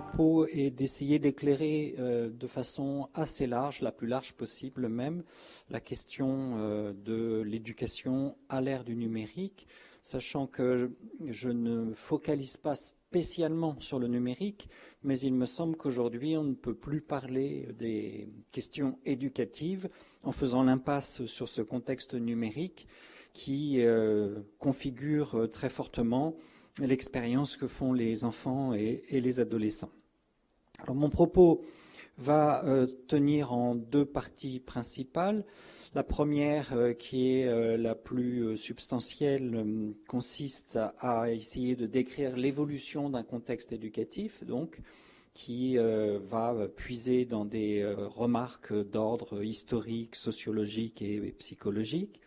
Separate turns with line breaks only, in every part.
propos est d'essayer d'éclairer de façon assez large, la plus large possible même, la question de l'éducation à l'ère du numérique, sachant que je ne focalise pas spécialement sur le numérique, mais il me semble qu'aujourd'hui on ne peut plus parler des questions éducatives en faisant l'impasse sur ce contexte numérique qui configure très fortement l'expérience que font les enfants et les adolescents. Alors mon propos va tenir en deux parties principales. La première, qui est la plus substantielle, consiste à essayer de décrire l'évolution d'un contexte éducatif, donc qui va puiser dans des remarques d'ordre historique, sociologique et psychologique.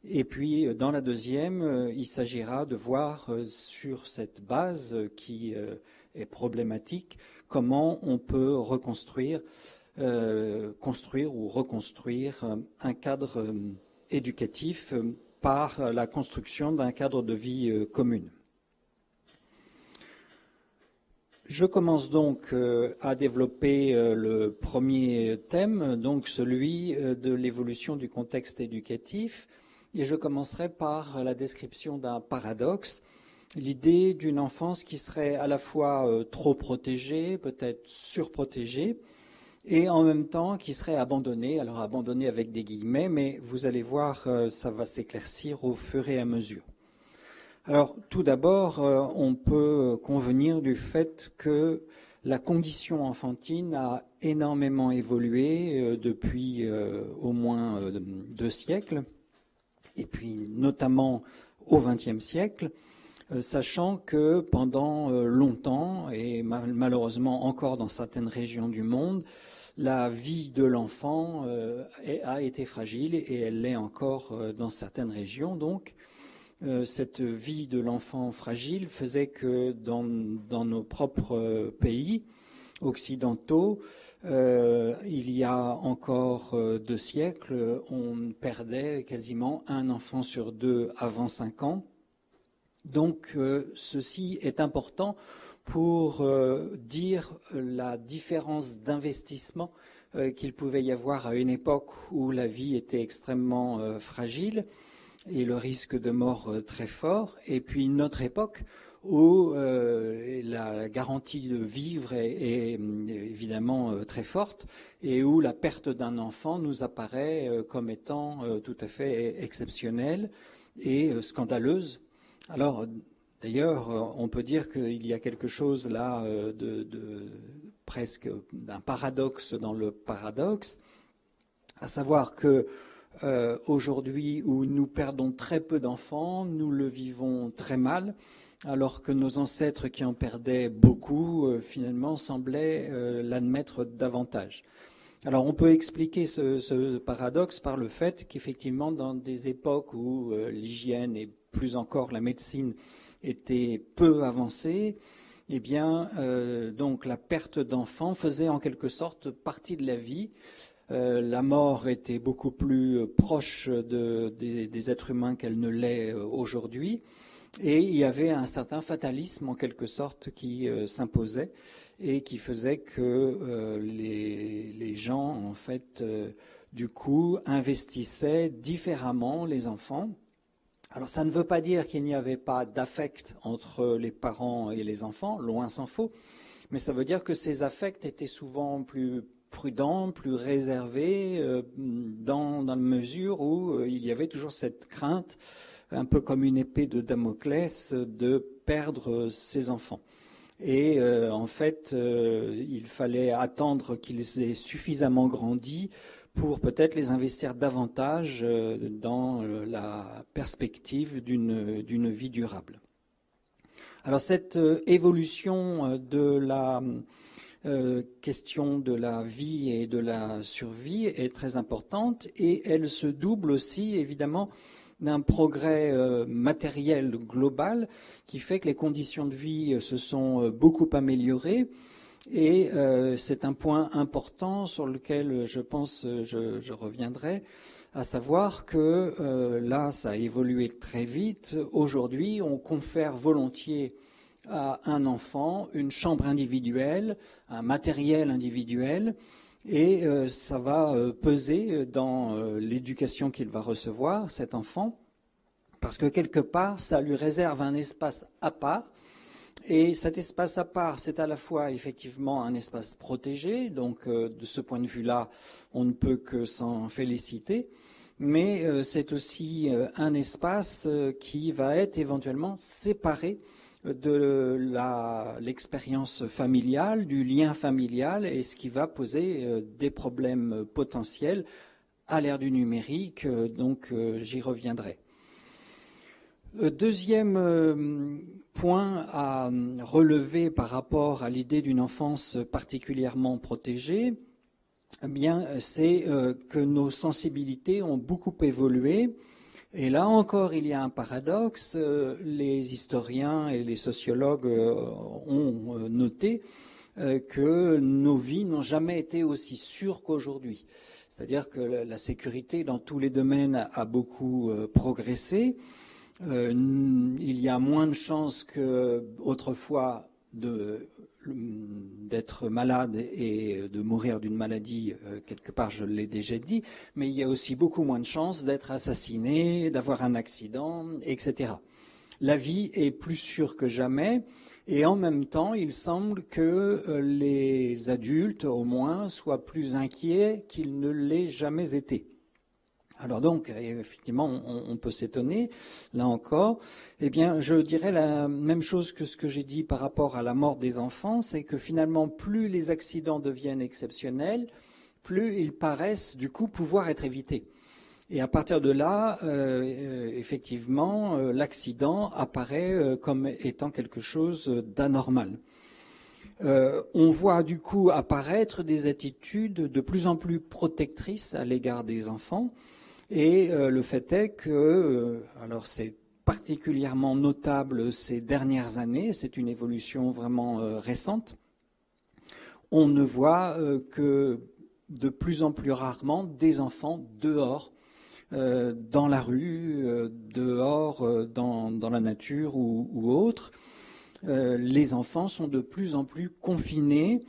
Et puis, dans la deuxième, il s'agira de voir sur cette base qui est problématique, comment on peut reconstruire, construire ou reconstruire un cadre éducatif par la construction d'un cadre de vie commune. Je commence donc à développer le premier thème, donc celui de l'évolution du contexte éducatif. Et je commencerai par la description d'un paradoxe, l'idée d'une enfance qui serait à la fois trop protégée, peut-être surprotégée, et en même temps qui serait abandonnée, alors abandonnée avec des guillemets, mais vous allez voir, ça va s'éclaircir au fur et à mesure. Alors tout d'abord, on peut convenir du fait que la condition enfantine a énormément évolué depuis au moins 2 siècles, et puis notamment au XXe siècle, sachant que pendant longtemps, et malheureusement encore dans certaines régions du monde, la vie de l'enfant a été fragile, et elle l'est encore dans certaines régions. Donc, cette vie de l'enfant fragile faisait que dans nos propres pays occidentaux, il y a encore 2 siècles, on perdait quasiment un enfant sur 2 avant 5 ans. Donc ceci est important pour dire la différence d'investissement qu'il pouvait y avoir à une époque où la vie était extrêmement fragile et le risque de mort très fort, et puis notre époque où la garantie de vivre est évidemment très forte et où la perte d'un enfant nous apparaît comme étant tout à fait exceptionnelle et scandaleuse. Alors, d'ailleurs, on peut dire qu'il y a quelque chose là de presque d'un paradoxe dans le paradoxe, à savoir que aujourd'hui où nous perdons très peu d'enfants, nous le vivons très mal, alors que nos ancêtres qui en perdaient beaucoup, finalement, semblaient l'admettre davantage. Alors on peut expliquer ce paradoxe par le fait qu'effectivement, dans des époques où l'hygiène et plus encore la médecine étaient peu avancées, eh bien, donc la perte d'enfants faisait en quelque sorte partie de la vie. La mort était beaucoup plus proche des êtres humains qu'elle ne l'est aujourd'hui. Et il y avait un certain fatalisme, en quelque sorte, qui s'imposait et qui faisait que les gens, en fait, du coup, investissaient différemment les enfants. Alors, ça ne veut pas dire qu'il n'y avait pas d'affect entre les parents et les enfants, loin s'en faut, mais ça veut dire que ces affects étaient souvent plus prudents, plus réservés, dans la mesure où il y avait toujours cette crainte, un peu comme une épée de Damoclès, de perdre ses enfants. Et en fait, il fallait attendre qu'ils aient suffisamment grandi pour peut-être les investir davantage dans la perspective d'une vie durable. Alors cette évolution de la question de la vie et de la survie est très importante et elle se double aussi évidemment d'un progrès matériel global qui fait que les conditions de vie se sont beaucoup améliorées et c'est un point important sur lequel je pense je reviendrai, à savoir que là ça a évolué très vite. Aujourd'hui on confère volontiers à un enfant une chambre individuelle, un matériel individuel, et ça va peser dans l'éducation qu'il va recevoir, cet enfant, parce que quelque part, ça lui réserve un espace à part. Et cet espace à part, c'est à la fois effectivement un espace protégé, donc de ce point de vue-là, on ne peut que s'en féliciter, mais c'est aussi un espace qui va être éventuellement séparé de l'expérience familiale, du lien familial, et ce qui va poser des problèmes potentiels à l'ère du numérique, donc j'y reviendrai. Deuxième point à relever par rapport à l'idée d'une enfance particulièrement protégée, eh bien, c'est que nos sensibilités ont beaucoup évolué. Et là encore, il y a un paradoxe. Les historiens et les sociologues ont noté que nos vies n'ont jamais été aussi sûres qu'aujourd'hui. C'est-à-dire que la sécurité dans tous les domaines a beaucoup progressé. Il y a moins de chances qu'autrefois d'être malade et de mourir d'une maladie, quelque part je l'ai déjà dit, mais il y a aussi beaucoup moins de chances d'être assassiné, d'avoir un accident, etc. La vie est plus sûre que jamais, et en même temps, il semble que les adultes, au moins, soient plus inquiets qu'ils ne l'aient jamais été. Alors donc, effectivement, on peut s'étonner, là encore. Eh bien, je dirais la même chose que ce que j'ai dit par rapport à la mort des enfants, c'est que finalement, plus les accidents deviennent exceptionnels, plus ils paraissent, du coup, pouvoir être évités. Et à partir de là, effectivement, l'accident apparaît comme étant quelque chose d'anormal. On voit du coup apparaître des attitudes de plus en plus protectrices à l'égard des enfants. Et le fait est que, alors c'est particulièrement notable ces dernières années, c'est une évolution vraiment récente, on ne voit que de plus en plus rarement des enfants dehors, dans la rue, dehors, dans la nature ou autre. Les enfants sont de plus en plus confinés.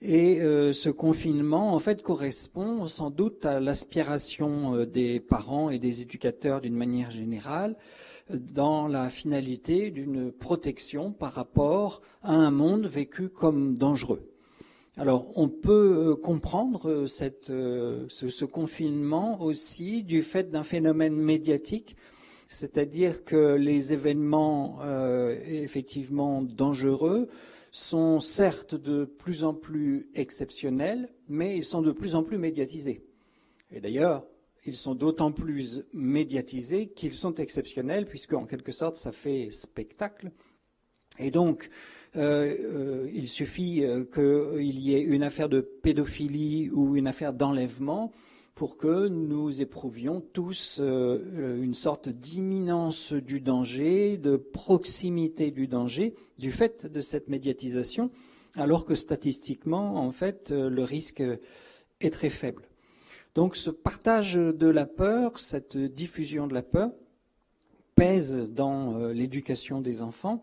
Et ce confinement, en fait, correspond sans doute à l'aspiration des parents et des éducateurs d'une manière générale dans la finalité d'une protection par rapport à un monde vécu comme dangereux. Alors, on peut comprendre ce confinement aussi du fait d'un phénomène médiatique, c'est-à-dire que les événements effectivement dangereux sont certes de plus en plus exceptionnels, mais ils sont de plus en plus médiatisés. Et d'ailleurs, ils sont d'autant plus médiatisés qu'ils sont exceptionnels, puisque en quelque sorte, ça fait spectacle. Et donc, il suffit qu'il y ait une affaire de pédophilie ou une affaire d'enlèvement pour que nous éprouvions tous une sorte d'imminence du danger, de proximité du danger, du fait de cette médiatisation, alors que statistiquement, en fait, le risque est très faible. Donc ce partage de la peur, cette diffusion de la peur, pèse dans l'éducation des enfants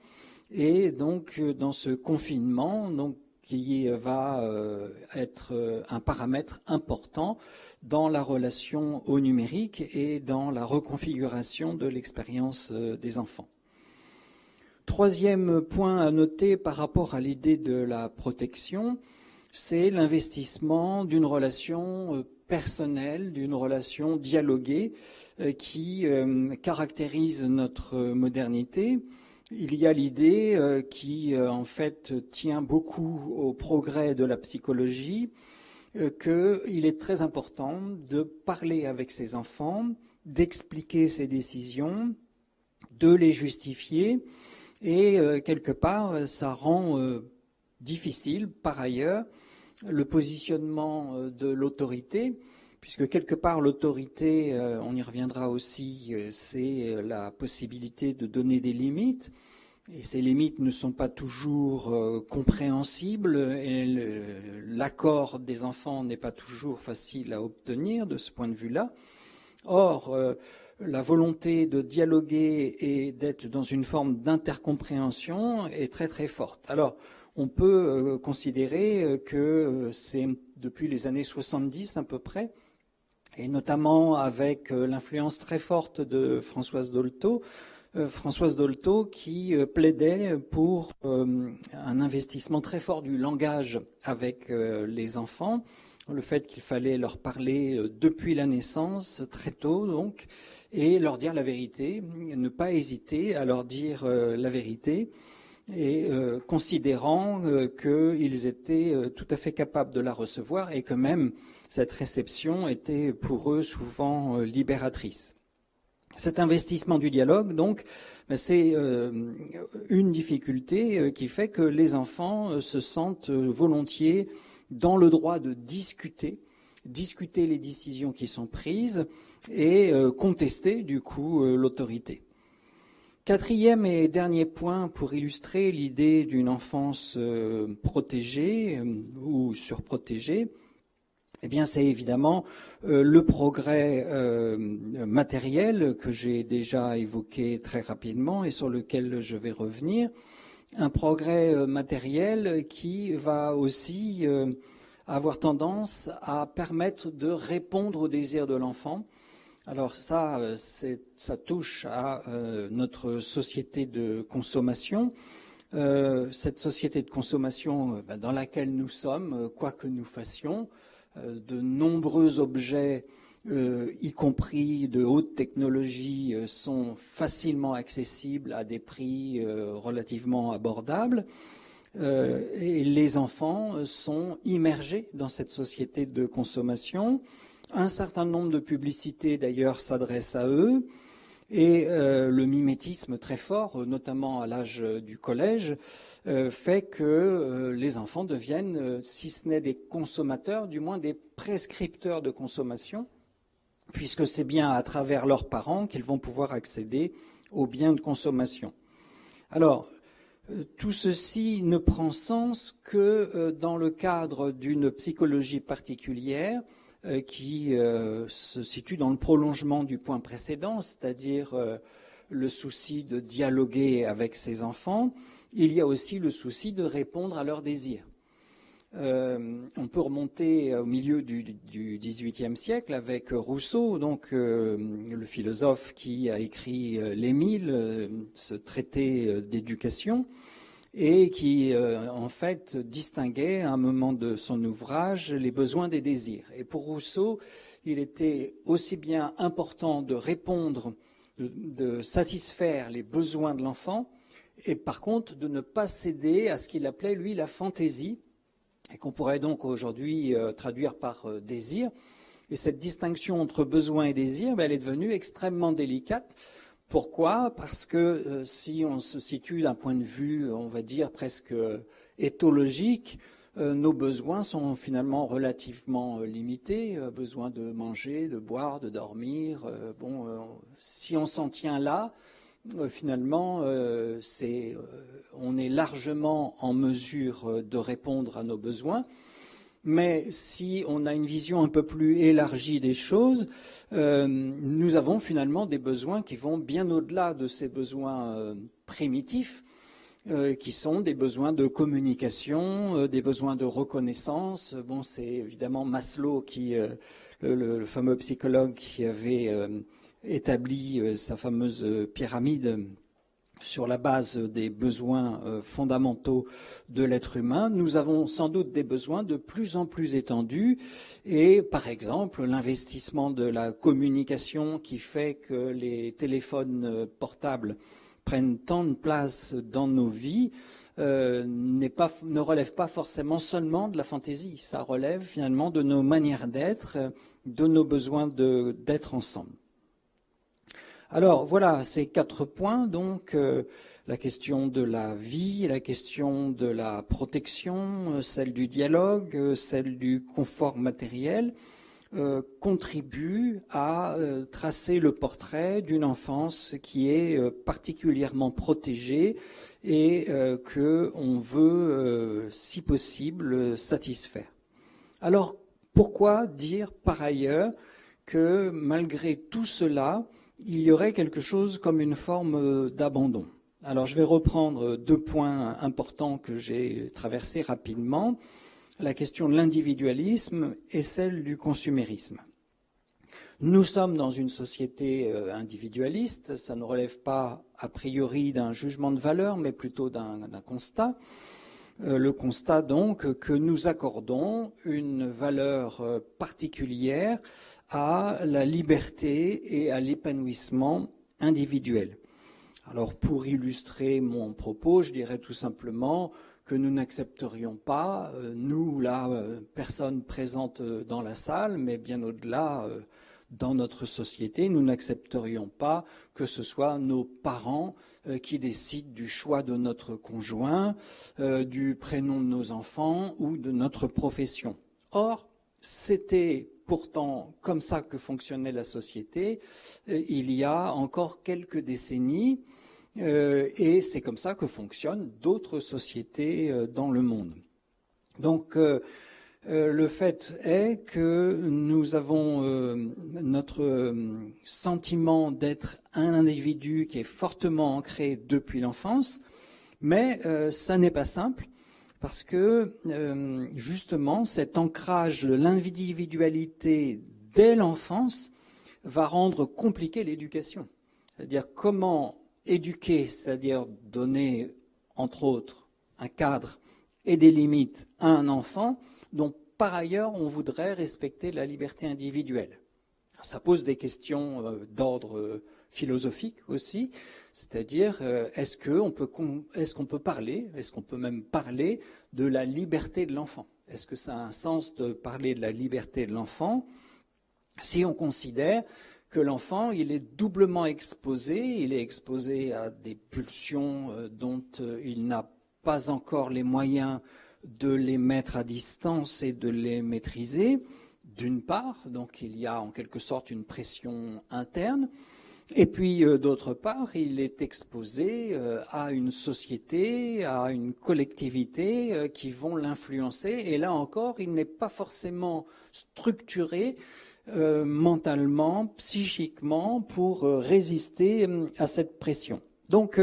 et donc dans ce confinement, donc, qui va être un paramètre important dans la relation au numérique et dans la reconfiguration de l'expérience des enfants. Troisième point à noter par rapport à l'idée de la protection, c'est l'investissement d'une relation personnelle, d'une relation dialoguée qui caractérise notre modernité. Il y a l'idée qui, en fait, tient beaucoup au progrès de la psychologie, qu'il est très important de parler avec ses enfants, d'expliquer ses décisions, de les justifier, et quelque part, ça rend difficile, par ailleurs, le positionnement de l'autorité, puisque quelque part l'autorité, on y reviendra aussi, c'est la possibilité de donner des limites, et ces limites ne sont pas toujours compréhensibles, et l'accord des enfants n'est pas toujours facile à obtenir de ce point de vue-là. Or, la volonté de dialoguer et d'être dans une forme d'intercompréhension est très très forte. Alors, on peut considérer que c'est depuis les années 70 à peu près, et notamment avec l'influence très forte de Françoise Dolto, qui plaidait pour un investissement très fort du langage avec les enfants, le fait qu'il fallait leur parler depuis la naissance, très tôt donc, et leur dire la vérité, ne pas hésiter à leur dire la vérité, et considérant qu'ils étaient tout à fait capables de la recevoir et que même cette réception était pour eux souvent libératrice. Cet investissement du dialogue, donc, c'est une difficulté qui fait que les enfants se sentent volontiers dans le droit de discuter les décisions qui sont prises et contester du coup l'autorité. Quatrième et dernier point pour illustrer l'idée d'une enfance protégée ou surprotégée, eh bien, c'est évidemment le progrès matériel que j'ai déjà évoqué très rapidement et sur lequel je vais revenir. Un progrès matériel qui va aussi avoir tendance à permettre de répondre aux désirs de l'enfant. Alors ça touche à notre société de consommation. Cette société de consommation dans laquelle nous sommes, quoi que nous fassions, de nombreux objets, y compris de haute technologie, sont facilement accessibles à des prix relativement abordables. Et les enfants sont immergés dans cette société de consommation. Un certain nombre de publicités, d'ailleurs, s'adressent à eux. Et le mimétisme très fort, notamment à l'âge du collège, fait que les enfants deviennent, si ce n'est des consommateurs, du moins des prescripteurs de consommation, puisque c'est bien à travers leurs parents qu'ils vont pouvoir accéder aux biens de consommation. Alors, tout ceci ne prend sens que dans le cadre d'une psychologie particulière qui se situe dans le prolongement du point précédent, c'est-à-dire le souci de dialoguer avec ses enfants. Il y a aussi le souci de répondre à leurs désirs. On peut remonter au milieu du XVIIIe siècle avec Rousseau, donc le philosophe qui a écrit l'Émile, ce traité d'éducation, et qui, en fait, distinguait à un moment de son ouvrage les besoins des désirs. Et pour Rousseau, il était aussi bien important de répondre, de satisfaire les besoins de l'enfant, et par contre de ne pas céder à ce qu'il appelait, lui, la fantaisie, et qu'on pourrait donc aujourd'hui traduire par désir. Et cette distinction entre besoin et désir, elle est devenue extrêmement délicate. Pourquoi ? Parce que si on se situe d'un point de vue, on va dire, presque éthologique, nos besoins sont finalement relativement limités. Besoin de manger, de boire, de dormir. Si on s'en tient là, finalement, on est largement en mesure de répondre à nos besoins. Mais si on a une vision un peu plus élargie des choses, nous avons finalement des besoins qui vont bien au-delà de ces besoins primitifs, qui sont des besoins de communication, des besoins de reconnaissance. Bon, c'est évidemment Maslow, le fameux psychologue qui avait établi sa fameuse pyramide sur la base des besoins fondamentaux de l'être humain. Nous avons sans doute des besoins de plus en plus étendus et, par exemple, l'investissement de la communication qui fait que les téléphones portables prennent tant de place dans nos vies ne relève pas forcément seulement de la fantaisie. Ça relève finalement de nos manières d'être, de nos besoins d'être ensemble. Alors voilà, ces 4 points, donc la question de la vie, la question de la protection, celle du dialogue, celle du confort matériel, contribuent à tracer le portrait d'une enfance qui est particulièrement protégée et qu'on veut, si possible, satisfaire. Alors, pourquoi dire par ailleurs que malgré tout cela, il y aurait quelque chose comme une forme d'abandon. Alors je vais reprendre 2 points importants que j'ai traversés rapidement, la question de l'individualisme et celle du consumérisme. Nous sommes dans une société individualiste, ça ne relève pas a priori d'un jugement de valeur, mais plutôt d'un constat. Le constat donc que nous accordons une valeur particulière à la liberté et à l'épanouissement individuel. Alors pour illustrer mon propos, je dirais tout simplement que nous n'accepterions pas, nous, là, personnes présentes dans la salle, mais bien au-delà, dans notre société, nous n'accepterions pas que ce soit nos parents qui décident du choix de notre conjoint, du prénom de nos enfants ou de notre profession. Or, c'était pourtant comme ça que fonctionnait la société il y a encore quelques décennies, et c'est comme ça que fonctionnent d'autres sociétés dans le monde. Donc, le fait est que nous avons notre sentiment d'être un individu qui est fortement ancré depuis l'enfance, mais ça n'est pas simple parce que justement cet ancrage de l'individualité dès l'enfance va rendre compliquée l'éducation. C'est-à-dire comment éduquer, c'est-à-dire donner entre autres un cadre et des limites à un enfant dont par ailleurs on voudrait respecter la liberté individuelle. Alors, ça pose des questions d'ordre philosophique aussi, c'est-à-dire est-ce qu'on peut parler, est-ce qu'on peut même parler de la liberté de l'enfant? Est-ce que ça a un sens de parler de la liberté de l'enfant si on considère que l'enfant, il est doublement exposé, il est exposé à des pulsions dont il n'a pas encore les moyens de les mettre à distance et de les maîtriser, d'une part, donc il y a en quelque sorte une pression interne, et puis d'autre part, il est exposé à une société, à une collectivité qui vont l'influencer, et là encore, il n'est pas forcément structuré mentalement, psychiquement, pour résister à cette pression. Donc,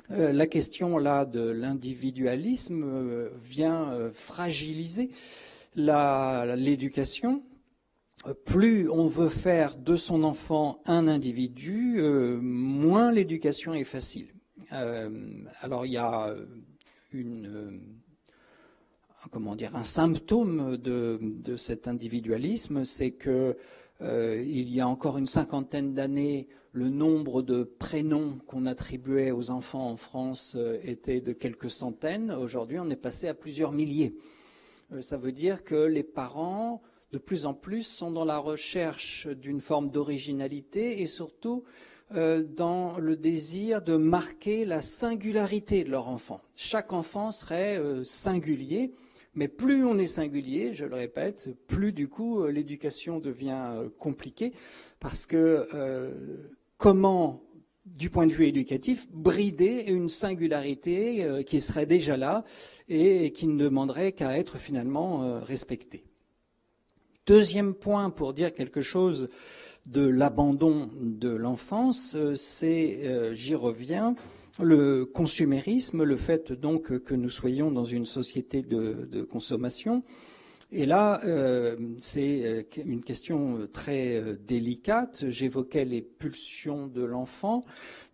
la question là de l'individualisme vient fragiliser l'éducation. Plus on veut faire de son enfant un individu, moins l'éducation est facile. Alors il y a un symptôme de cet individualisme, c'est que il y a encore une 50aine d'années, le nombre de prénoms qu'on attribuait aux enfants en France était de quelques centaines. Aujourd'hui, on est passé à plusieurs milliers. Ça veut dire que les parents, de plus en plus, sont dans la recherche d'une forme d'originalité et surtout dans le désir de marquer la singularité de leur enfant. Chaque enfant serait singulier. Mais plus on est singulier, je le répète, plus du coup l'éducation devient compliquée parce que comment, du point de vue éducatif, brider une singularité qui serait déjà là et qui ne demanderait qu'à être finalement respectée. Deuxième point pour dire quelque chose de l'abandon de l'enfance, c'est, j'y reviens, le consumérisme, le fait donc que nous soyons dans une société de consommation. Et là, c'est une question très délicate. J'évoquais les pulsions de l'enfant,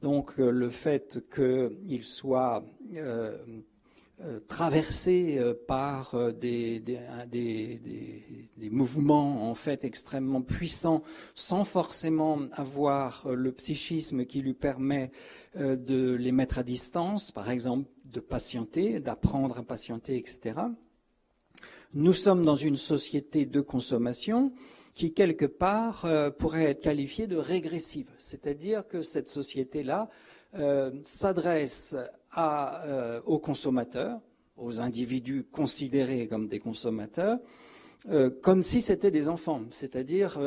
donc le fait qu'il soit traversé par des mouvements en fait extrêmement puissants, sans forcément avoir le psychisme qui lui permet de les mettre à distance, par exemple de patienter, d'apprendre à patienter, etc. Nous sommes dans une société de consommation qui, quelque part, pourrait être qualifiée de régressive. C'est-à-dire que cette société-là s'adresse aux consommateurs, aux individus considérés comme des consommateurs, comme si c'était des enfants, c'est-à-dire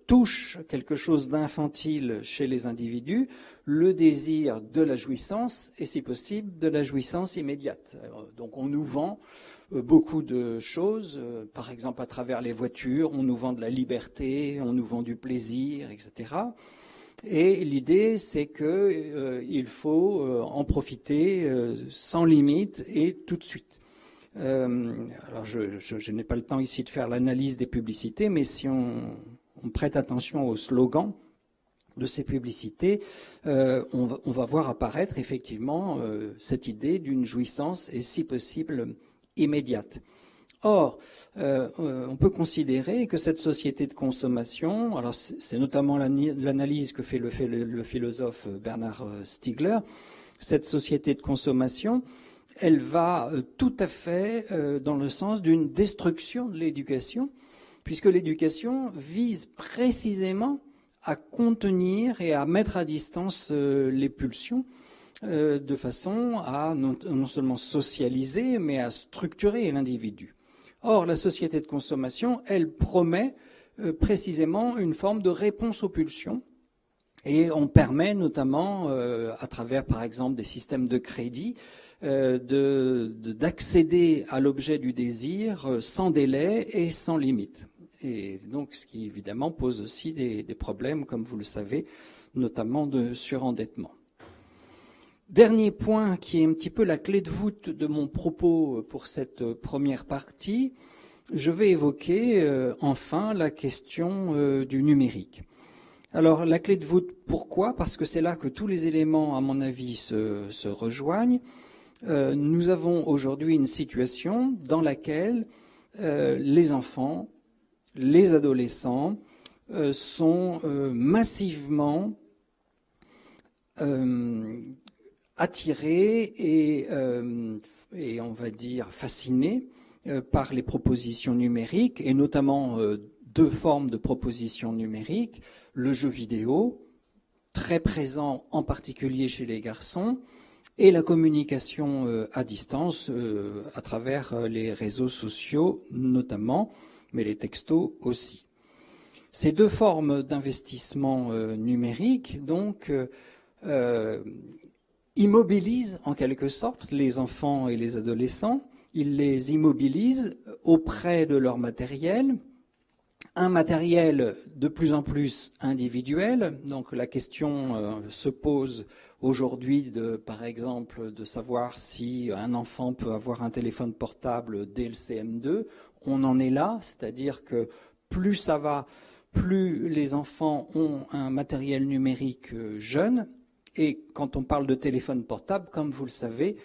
touche quelque chose d'infantile chez les individus, le désir de la jouissance et, si possible, de la jouissance immédiate. Donc on nous vend beaucoup de choses, par exemple à travers les voitures, on nous vend de la liberté, on nous vend du plaisir, etc. Et l'idée, c'est qu'il faut en profiter sans limite et tout de suite. Alors, je n'ai pas le temps ici de faire l'analyse des publicités, mais si on prête attention au slogan de ces publicités, on va voir apparaître effectivement cette idée d'une jouissance et si possible immédiate. Or, on peut considérer que cette société de consommation, alors c'est notamment l'analyse que fait le philosophe Bernard Stiegler, cette société de consommation, elle va tout à fait dans le sens d'une destruction de l'éducation, puisque l'éducation vise précisément à contenir et à mettre à distance les pulsions, de façon à non seulement socialiser, mais à structurer l'individu. Or, la société de consommation, elle promet précisément une forme de réponse aux pulsions, et on permet notamment, à travers par exemple des systèmes de crédit, d'accéder à l'objet du désir sans délai et sans limite. Et donc, ce qui évidemment pose aussi des problèmes, comme vous le savez, notamment de surendettement. Dernier point qui est un petit peu la clé de voûte de mon propos pour cette première partie, je vais évoquer enfin la question du numérique. Alors la clé de voûte, pourquoi ? Parce que c'est là que tous les éléments, à mon avis, se rejoignent. Nous avons aujourd'hui une situation dans laquelle les enfants, les adolescents sont massivement attirés et on va dire fascinés par les propositions numériques, et notamment deux formes de propositions numériques, le jeu vidéo, très présent en particulier chez les garçons, et la communication à distance à travers les réseaux sociaux notamment, mais les textos aussi. Ces deux formes d'investissement numérique, donc, immobilisent en quelque sorte les enfants et les adolescents. Ils les immobilisent auprès de leur matériel, un matériel de plus en plus individuel. Donc la question se pose aujourd'hui, par exemple, de savoir si un enfant peut avoir un téléphone portable dès le CM2. On en est là, c'est-à-dire que plus ça va, plus les enfants ont un matériel numérique jeune. Et quand on parle de téléphone portable, comme vous le savez,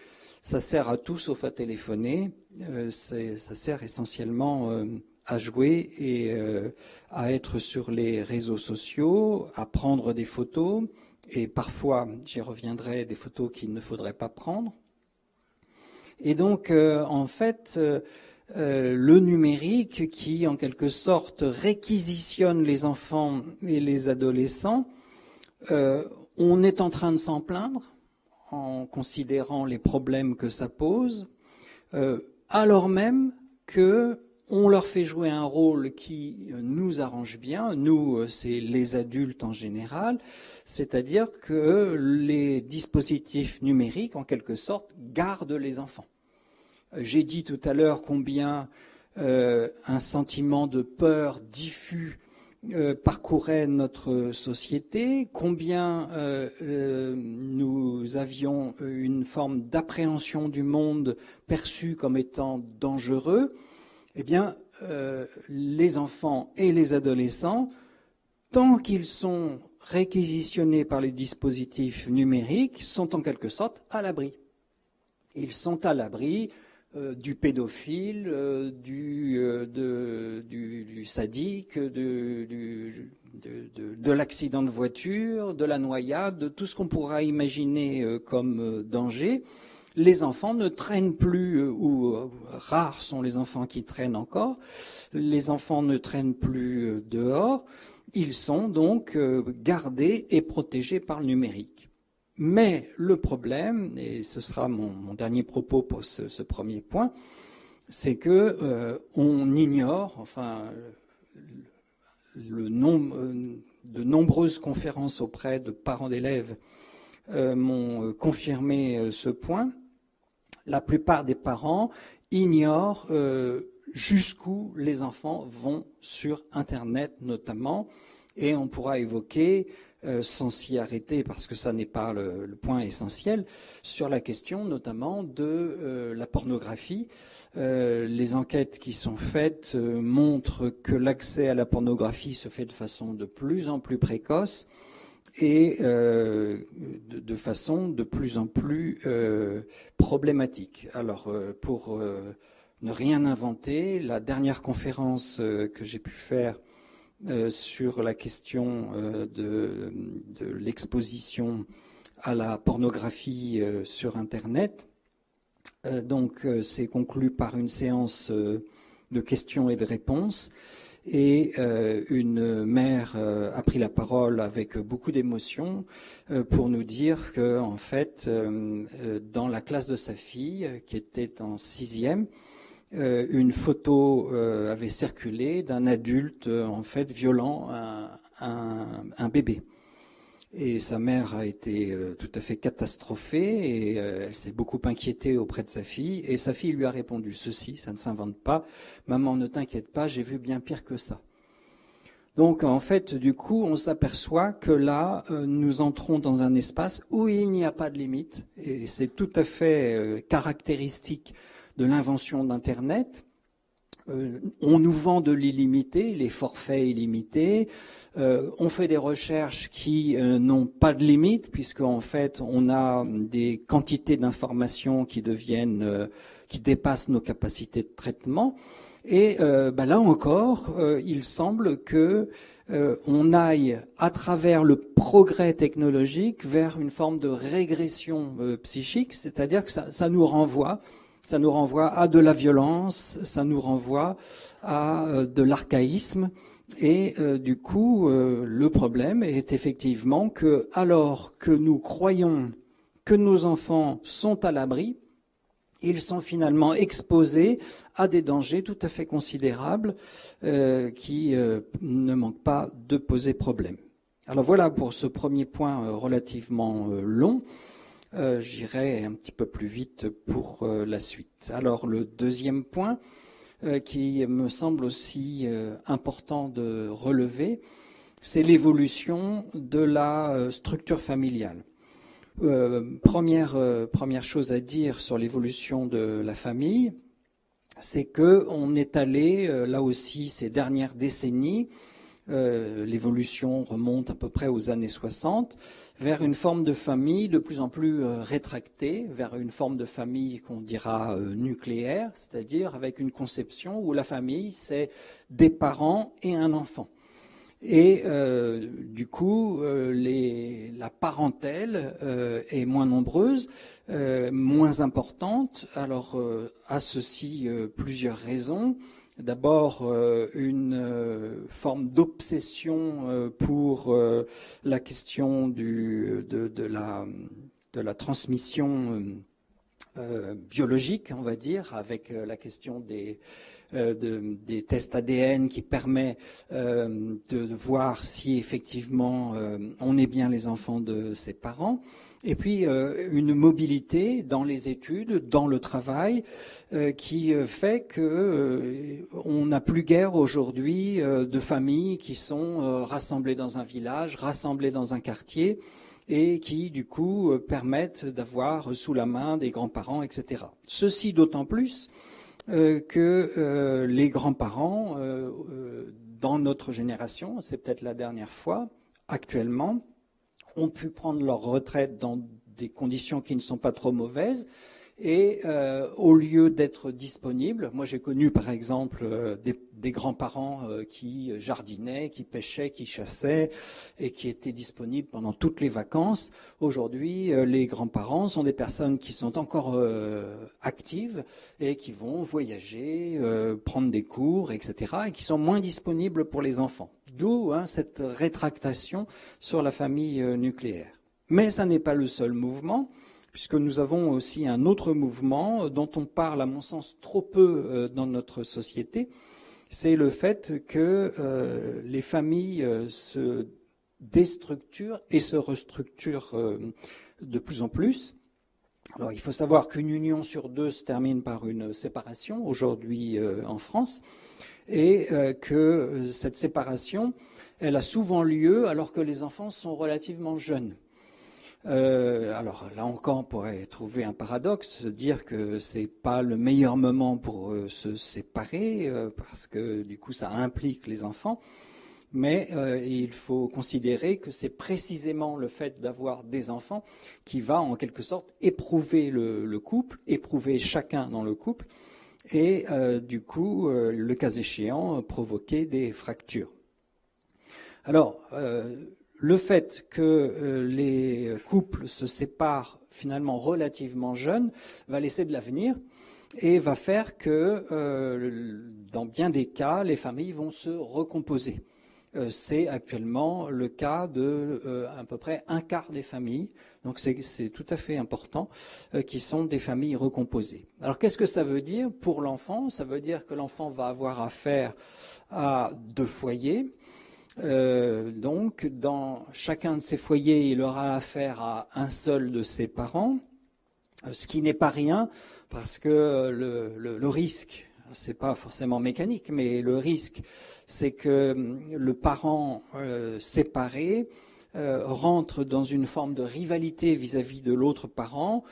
ça sert à tout sauf à téléphoner. Ça sert essentiellement à jouer et à être sur les réseaux sociaux, à prendre des photos, et parfois, j'y reviendrai, des photos qu'il ne faudrait pas prendre. Et donc, en fait, le numérique qui, en quelque sorte, réquisitionne les enfants et les adolescents, on est en train de s'en plaindre en considérant les problèmes que ça pose, alors même qu'on leur fait jouer un rôle qui nous arrange bien, nous, c'est les adultes en général, c'est-à-dire que les dispositifs numériques, en quelque sorte, gardent les enfants. J'ai dit tout à l'heure combien un sentiment de peur diffus parcourait notre société, combien nous avions une forme d'appréhension du monde perçu comme étant dangereux. Eh bien, les enfants et les adolescents, tant qu'ils sont réquisitionnés par les dispositifs numériques, sont en quelque sorte à l'abri. Ils sont à l'abri du pédophile, du sadique, de l'accident de voiture, de la noyade, de tout ce qu'on pourra imaginer comme danger. Les enfants ne traînent plus, ou rares sont les enfants qui traînent encore, les enfants ne traînent plus dehors, ils sont donc gardés et protégés par le numérique. Mais le problème, et ce sera mon dernier propos pour ce premier point, c'est que on ignore, enfin, le nombre de nombreuses conférences auprès de parents d'élèves m'ont confirmé ce point. La plupart des parents ignorent jusqu'où les enfants vont sur Internet notamment, et on pourra évoquer sans s'y arrêter parce que ça n'est pas le point essentiel, sur la question notamment de la pornographie. Les enquêtes qui sont faites montrent que l'accès à la pornographie se fait de façon de plus en plus précoce et de façon de plus en plus problématique. Alors, pour ne rien inventer, la dernière conférence que j'ai pu faire sur la question de l'exposition à la pornographie sur Internet, c'est conclu par une séance de questions et de réponses. Et une mère a pris la parole avec beaucoup d'émotion pour nous dire que, en fait, dans la classe de sa fille, qui était en 6e, une photo avait circulé d'un adulte, en fait, violant un bébé. Et sa mère a été tout à fait catastrophée et elle s'est beaucoup inquiétée auprès de sa fille. Et sa fille lui a répondu ceci, ça ne s'invente pas. Maman, ne t'inquiète pas, j'ai vu bien pire que ça. Donc en fait, du coup, on s'aperçoit que là, nous entrons dans un espace où il n'y a pas de limite. Et c'est tout à fait caractéristique de l'invention d'Internet. On nous vend de l'illimité, les forfaits illimités. On fait des recherches qui n'ont pas de limite, puisqu'en fait, on a des quantités d'informations qui dépassent nos capacités de traitement. Et là encore, il semble que on aille à travers le progrès technologique vers une forme de régression psychique, c'est-à-dire que ça nous renvoie à de la violence, ça nous renvoie à de l'archaïsme. Et du coup, le problème est effectivement que, alors que nous croyons que nos enfants sont à l'abri, ils sont finalement exposés à des dangers tout à fait considérables qui ne manquent pas de poser problème. Alors voilà pour ce premier point relativement long. J'irai un petit peu plus vite pour la suite. Alors le deuxième point qui me semble aussi important de relever, c'est l'évolution de la structure familiale. Première chose à dire sur l'évolution de la famille, c'est qu'on est allé, là aussi, ces dernières décennies, l'évolution remonte à peu près aux années 60, vers une forme de famille de plus en plus rétractée, vers une forme de famille qu'on dira nucléaire, c'est-à-dire avec une conception où la famille, c'est des parents et un enfant. Et du coup, la parentèle est moins nombreuse, moins importante. Alors, à ceci, plusieurs raisons. D'abord, une forme d'obsession pour la question de la transmission biologique, on va dire, avec la question des tests ADN qui permet de voir si effectivement on est bien les enfants de ses parents. Et puis une mobilité dans les études, dans le travail, qui fait que on n'a plus guère aujourd'hui de familles qui sont rassemblées dans un village, rassemblées dans un quartier, et qui, du coup, permettent d'avoir sous la main des grands-parents, etc. Ceci d'autant plus que les grands-parents, dans notre génération, c'est peut-être la dernière fois, actuellement, ont pu prendre leur retraite dans des conditions qui ne sont pas trop mauvaises. Et au lieu d'être disponibles, moi j'ai connu par exemple des grands-parents qui jardinaient, qui pêchaient, qui chassaient et qui étaient disponibles pendant toutes les vacances. Aujourd'hui, les grands-parents sont des personnes qui sont encore actives et qui vont voyager, prendre des cours, etc. et qui sont moins disponibles pour les enfants. D'où cette rétractation sur la famille nucléaire. Mais ça n'est pas le seul mouvement, puisque nous avons aussi un autre mouvement dont on parle, à mon sens, trop peu dans notre société, c'est le fait que les familles se déstructurent et se restructurent de plus en plus. Alors, il faut savoir qu'une union sur deux se termine par une séparation, aujourd'hui en France, et que cette séparation, elle a souvent lieu alors que les enfants sont relativement jeunes. Alors là encore, on pourrait trouver un paradoxe, dire que c'est pas le meilleur moment pour se séparer, parce que du coup ça implique les enfants. Mais il faut considérer que c'est précisément le fait d'avoir des enfants qui va en quelque sorte éprouver le couple, éprouver chacun dans le couple, et du coup, le cas échéant, provoquer des fractures. Alors, le fait que les couples se séparent finalement relativement jeunes va laisser de l'avenir et va faire que, dans bien des cas, les familles vont se recomposer. C'est actuellement le cas de à peu près un quart des familles, donc c'est tout à fait important, qui sont des familles recomposées. Alors qu'est-ce que ça veut dire pour l'enfant? Ça veut dire que l'enfant va avoir affaire à 2 foyers. Donc, dans chacun de ces foyers, il aura affaire à un seul de ses parents, ce qui n'est pas rien, parce que le risque, c'est pas forcément mécanique, mais le risque, c'est que le parent séparé rentre dans une forme de rivalité vis-à-vis de l'autre parent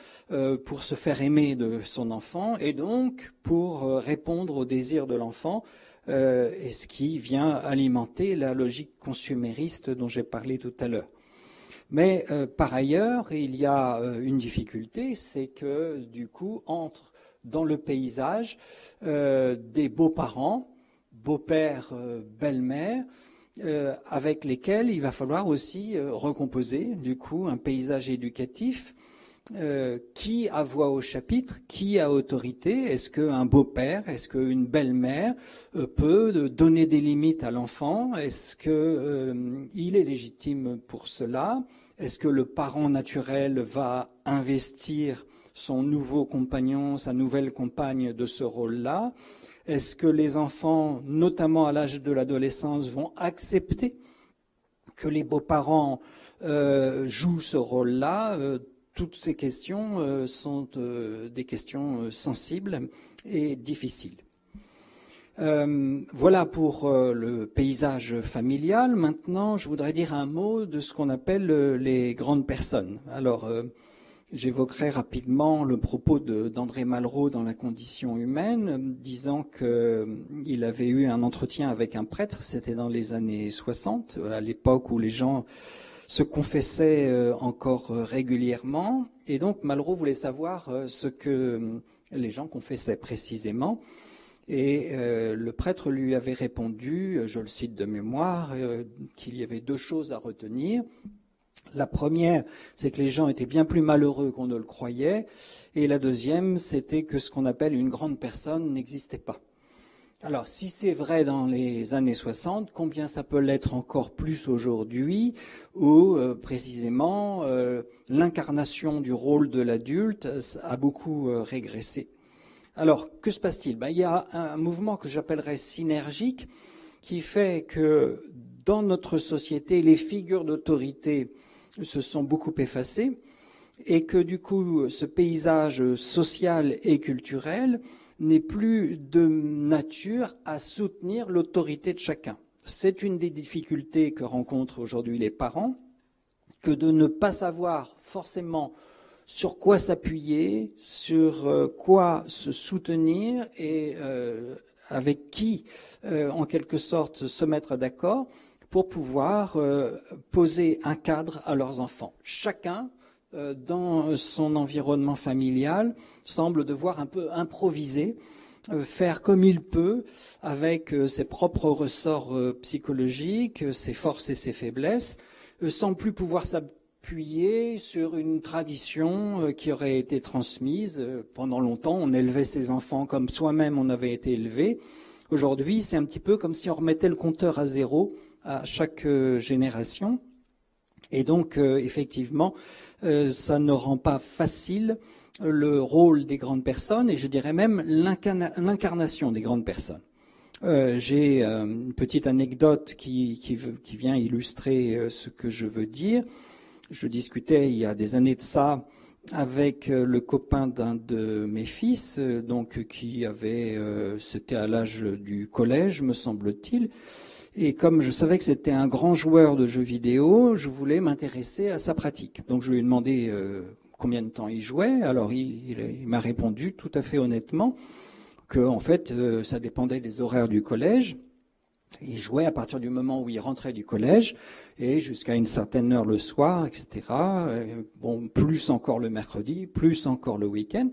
pour se faire aimer de son enfant et donc pour répondre aux désirs de l'enfant. Et ce qui vient alimenter la logique consumériste dont j'ai parlé tout à l'heure. Mais par ailleurs, il y a une difficulté, c'est que du coup entrent dans le paysage des beaux-parents, beaux-pères, belles-mères, avec lesquels il va falloir aussi recomposer du coup un paysage éducatif. Qui a voix au chapitre, qui a autorité? Est-ce qu'un beau-père, est-ce qu'une belle-mère peut donner des limites à l'enfant? Est-ce qu'il est légitime pour cela? Est-ce que le parent naturel va investir son nouveau compagnon, sa nouvelle compagne de ce rôle-là? Est-ce que les enfants, notamment à l'âge de l'adolescence, vont accepter que les beaux-parents jouent ce rôle-là? Toutes ces questions sont des questions sensibles et difficiles. Voilà pour le paysage familial. Maintenant, je voudrais dire un mot de ce qu'on appelle les grandes personnes. Alors, j'évoquerai rapidement le propos d'André Malraux dans La condition humaine, disant qu'il avait eu un entretien avec un prêtre, c'était dans les années 60, à l'époque où les gens se confessait encore régulièrement, et donc Malraux voulait savoir ce que les gens confessaient précisément, et le prêtre lui avait répondu, je le cite de mémoire, qu'il y avait 2 choses à retenir. La première, c'est que les gens étaient bien plus malheureux qu'on ne le croyait, et la deuxième, c'était que ce qu'on appelle une grande personne n'existait pas. Alors, si c'est vrai dans les années 60, combien ça peut l'être encore plus aujourd'hui, où précisément l'incarnation du rôle de l'adulte a beaucoup régressé. Alors, que se passe-t-il? Il y a un mouvement que j'appellerais synergique, qui fait que dans notre société, les figures d'autorité se sont beaucoup effacées, et que du coup, ce paysage social et culturel n'est plus de nature à soutenir l'autorité de chacun. C'est une des difficultés que rencontrent aujourd'hui les parents, que de ne pas savoir forcément sur quoi s'appuyer, sur quoi se soutenir et avec qui, en quelque sorte, se mettre d'accord pour pouvoir poser un cadre à leurs enfants. Chacun, dans son environnement familial, semble devoir un peu improviser, faire comme il peut, avec ses propres ressorts psychologiques, ses forces et ses faiblesses, sans plus pouvoir s'appuyer sur une tradition qui aurait été transmise. Pendant longtemps, on élevait ses enfants comme soi-même on avait été élevé. Aujourd'hui, c'est un petit peu comme si on remettait le compteur à 0 à chaque génération. Et donc, effectivement, ça ne rend pas facile le rôle des grandes personnes, et je dirais même l'incarnation des grandes personnes. J'ai une petite anecdote qui vient illustrer ce que je veux dire. Je discutais il y a des années de ça avec le copain d'un de mes fils, donc qui avait, c'était à l'âge du collège, me semble-t-il. Et comme je savais que c'était un grand joueur de jeux vidéo, je voulais m'intéresser à sa pratique. Donc je lui ai demandé combien de temps il jouait. Alors il m'a répondu tout à fait honnêtement que en fait ça dépendait des horaires du collège. Il jouait à partir du moment où il rentrait du collège et jusqu'à une certaine heure le soir, etc. Bon, plus encore le mercredi, plus encore le week-end.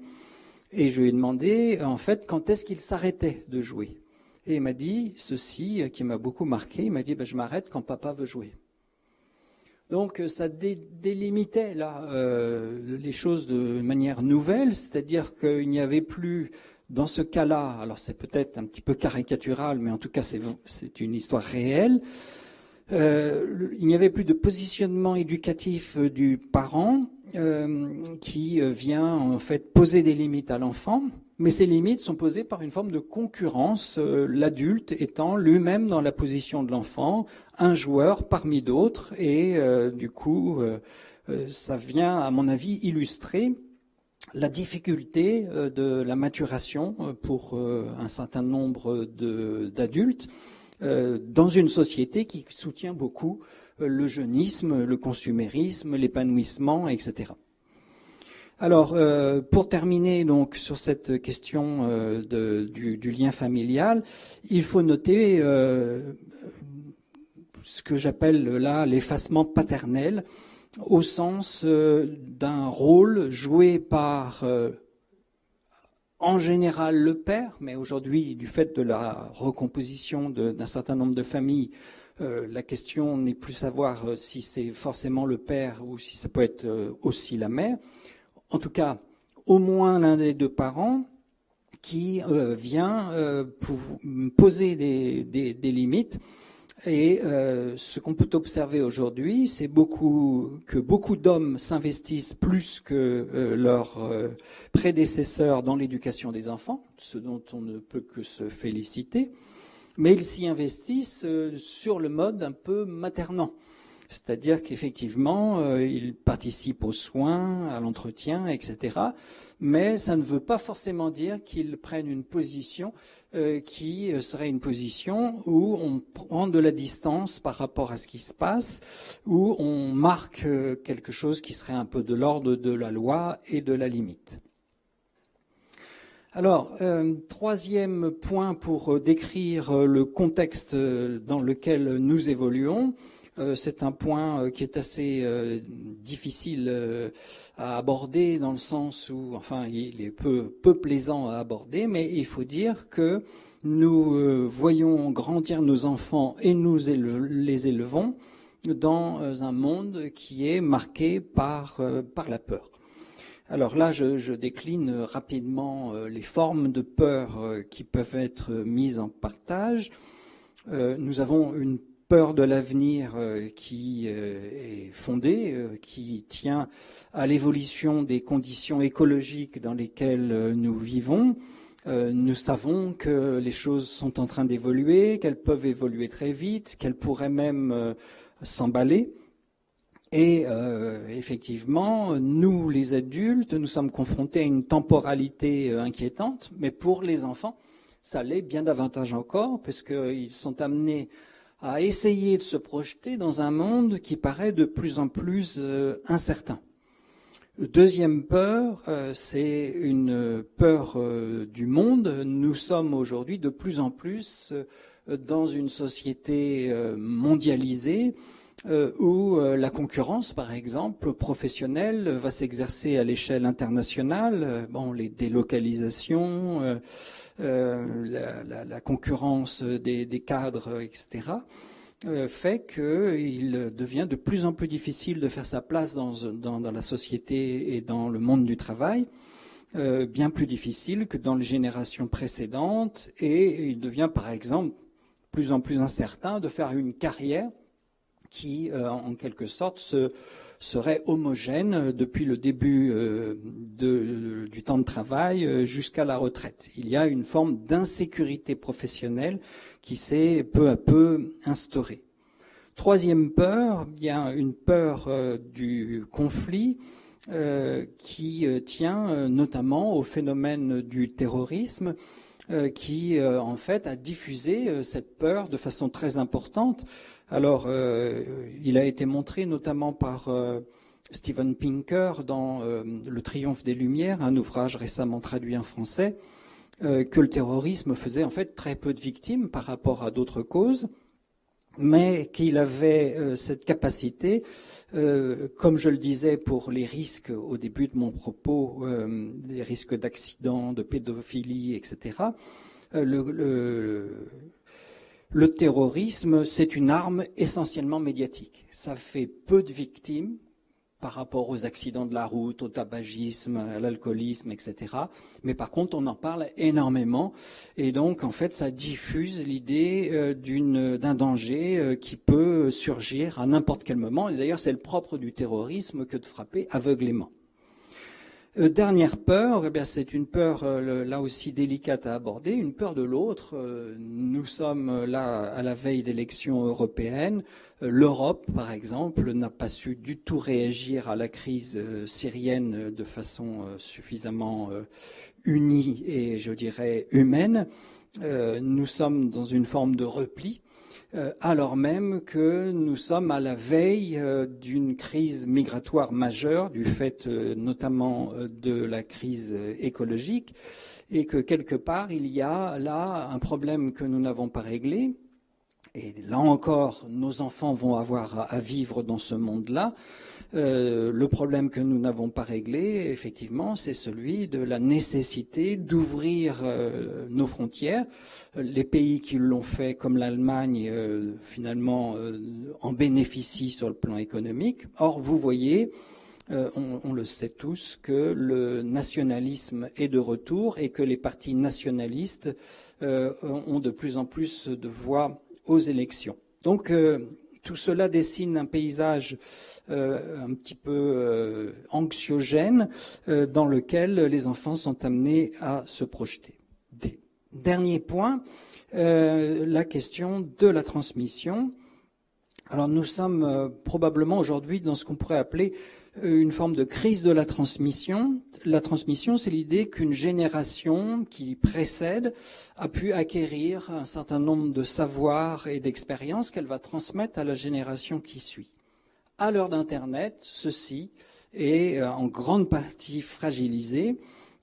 Et je lui ai demandé en fait quand est-ce qu'il s'arrêtait de jouer. Et il m'a dit ceci qui m'a beaucoup marqué. Il m'a dit je m'arrête quand papa veut jouer. Donc ça délimitait là les choses de manière nouvelle, c'est-à-dire qu'il n'y avait plus dans ce cas-là, alors c'est peut-être un petit peu caricatural, mais en tout cas c'est une histoire réelle, il n'y avait plus de positionnement éducatif du parent qui vient en fait poser des limites à l'enfant, mais ces limites sont posées par une forme de concurrence, l'adulte étant lui-même dans la position de l'enfant, un joueur parmi d'autres, et du coup ça vient à mon avis illustrer la difficulté de la maturation pour un certain nombre d'adultes dans une société qui soutient beaucoup le jeunisme, le consumérisme, l'épanouissement, etc. Alors, pour terminer donc sur cette question du lien familial, il faut noter ce que j'appelle là l'effacement paternel, au sens d'un rôle joué par, en général, le père, mais aujourd'hui, du fait de la recomposition d'un certain nombre de familles, la question n'est plus savoir si c'est forcément le père ou si ça peut être aussi la mère. En tout cas, au moins l'un des deux parents qui vient pour poser des limites. Et ce qu'on peut observer aujourd'hui, c'est que beaucoup d'hommes s'investissent plus que leurs prédécesseurs dans l'éducation des enfants, ce dont on ne peut que se féliciter, mais ils s'y investissent sur le mode un peu maternant. C'est-à-dire qu'effectivement, ils participent aux soins, à l'entretien, etc. Mais ça ne veut pas forcément dire qu'ils prennent une position qui serait une position où on prend de la distance par rapport à ce qui se passe, où on marque quelque chose qui serait un peu de l'ordre de la loi et de la limite. Alors, troisième point pour décrire le contexte dans lequel nous évoluons. C'est un point qui est assez difficile à aborder dans le sens où, enfin, il est peu plaisant à aborder, mais il faut dire que nous voyons grandir nos enfants et nous les élevons dans un monde qui est marqué par la peur. Alors là, je décline rapidement les formes de peur qui peuvent être mises en partage. Nous avons une peur de l'avenir qui est fondée, qui tient à l'évolution des conditions écologiques dans lesquelles nous vivons. Nous savons que les choses sont en train d'évoluer, qu'elles peuvent évoluer très vite, qu'elles pourraient même s'emballer. Et effectivement, nous, les adultes, nous sommes confrontés à une temporalité inquiétante, mais pour les enfants, ça l'est bien davantage encore, puisqu'ils sont amenés à essayer de se projeter dans un monde qui paraît de plus en plus incertain. Deuxième peur, c'est une peur du monde. Nous sommes aujourd'hui de plus en plus dans une société mondialisée où la concurrence, par exemple, professionnelle, va s'exercer à l'échelle internationale. Bon, les délocalisations, la concurrence des cadres, etc., fait qu'il devient de plus en plus difficile de faire sa place dans la société et dans le monde du travail, bien plus difficile que dans les générations précédentes, et il devient, par exemple, de plus en plus incertain de faire une carrière qui, en quelque sorte, serait homogène depuis le début du temps de travail jusqu'à la retraite. Il y a une forme d'insécurité professionnelle qui s'est peu à peu instaurée. Troisième peur, il y a une peur du conflit qui tient notamment au phénomène du terrorisme. qui en fait a diffusé cette peur de façon très importante. Alors, il a été montré notamment par Steven Pinker dans Le Triomphe des Lumières, un ouvrage récemment traduit en français, que le terrorisme faisait en fait très peu de victimes par rapport à d'autres causes, mais qu'il avait cette capacité, comme je le disais pour les risques au début de mon propos, les risques d'accident, de pédophilie, etc. Le terrorisme, c'est une arme essentiellement médiatique. Ça fait peu de victimes par rapport aux accidents de la route, au tabagisme, à l'alcoolisme, etc. Mais par contre, on en parle énormément. Et donc, en fait, ça diffuse l'idée d'un danger qui peut surgir à n'importe quel moment. Et d'ailleurs, c'est le propre du terrorisme que de frapper aveuglément. Dernière peur, eh bien, c'est une peur là aussi délicate à aborder, une peur de l'autre. Nous sommes là à la veille d'élections européennes. L'Europe, par exemple, n'a pas su du tout réagir à la crise syrienne de façon suffisamment unie et, je dirais, humaine. Nous sommes dans une forme de repli. Alors même que nous sommes à la veille d'une crise migratoire majeure, du fait notamment de la crise écologique, et que quelque part il y a là un problème que nous n'avons pas réglé. Et là encore, nos enfants vont avoir à vivre dans ce monde-là. Le problème que nous n'avons pas réglé, effectivement, c'est celui de la nécessité d'ouvrir nos frontières. Les pays qui l'ont fait, comme l'Allemagne, finalement, en bénéficient sur le plan économique. Or, vous voyez, on le sait tous, que le nationalisme est de retour et que les partis nationalistes ont de plus en plus de voix aux élections. Donc, tout cela dessine un paysage un petit peu anxiogène dans lequel les enfants sont amenés à se projeter. Dernier point, la question de la transmission. Alors nous sommes probablement aujourd'hui dans ce qu'on pourrait appeler une forme de crise de la transmission. La transmission, c'est l'idée qu'une génération qui précède a pu acquérir un certain nombre de savoirs et d'expériences qu'elle va transmettre à la génération qui suit. À l'heure d'Internet, ceci est en grande partie fragilisé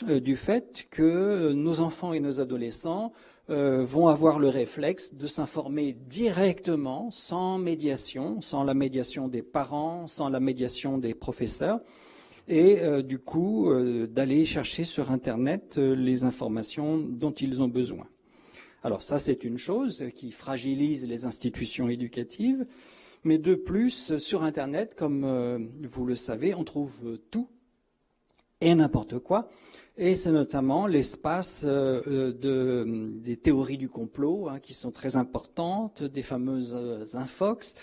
du fait que nos enfants et nos adolescents vont avoir le réflexe de s'informer directement, sans médiation, sans la médiation des parents, sans la médiation des professeurs, et du coup d'aller chercher sur Internet les informations dont ils ont besoin. Alors ça, c'est une chose qui fragilise les institutions éducatives, mais de plus, sur Internet, comme vous le savez, on trouve tout et n'importe quoi. Et c'est notamment l'espace des théories du complot qui sont très importantes, des fameuses infox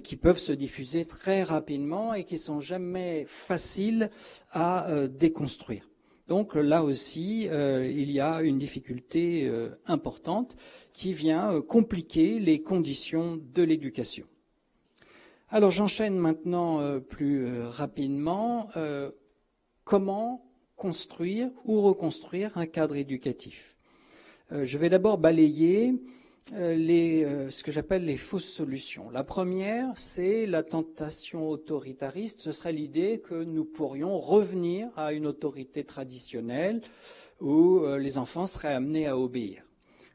qui peuvent se diffuser très rapidement et qui sont jamais faciles à déconstruire. Donc là aussi, il y a une difficulté importante qui vient compliquer les conditions de l'éducation. Alors j'enchaîne maintenant plus rapidement. Comment construire ou reconstruire un cadre éducatif. Je vais d'abord balayer ce que j'appelle les fausses solutions. La première, c'est la tentation autoritariste. Ce serait l'idée que nous pourrions revenir à une autorité traditionnelle où les enfants seraient amenés à obéir.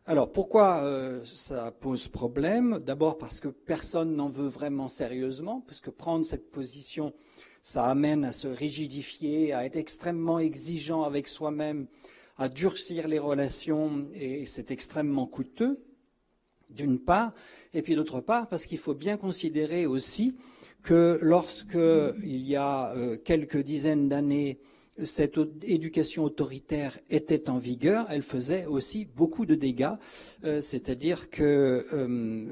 Alors pourquoi ça pose problème? D'abord parce que personne n'en veut vraiment sérieusement, parce que prendre cette position, ça amène à se rigidifier, à être extrêmement exigeant avec soi-même, à durcir les relations, et c'est extrêmement coûteux, d'une part. Et puis d'autre part, parce qu'il faut bien considérer aussi que lorsqu'il y a quelques dizaines d'années, cette éducation autoritaire était en vigueur, elle faisait aussi beaucoup de dégâts, c'est-à-dire qu'elle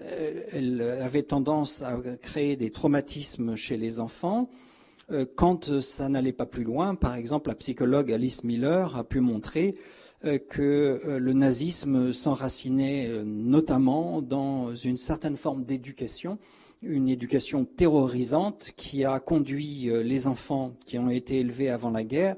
avait tendance à créer des traumatismes chez les enfants. Quand ça n'allait pas plus loin, par exemple, la psychologue Alice Miller a pu montrer que le nazisme s'enracinait notamment dans une certaine forme d'éducation une éducation terrorisante qui a conduit les enfants qui ont été élevés avant la guerre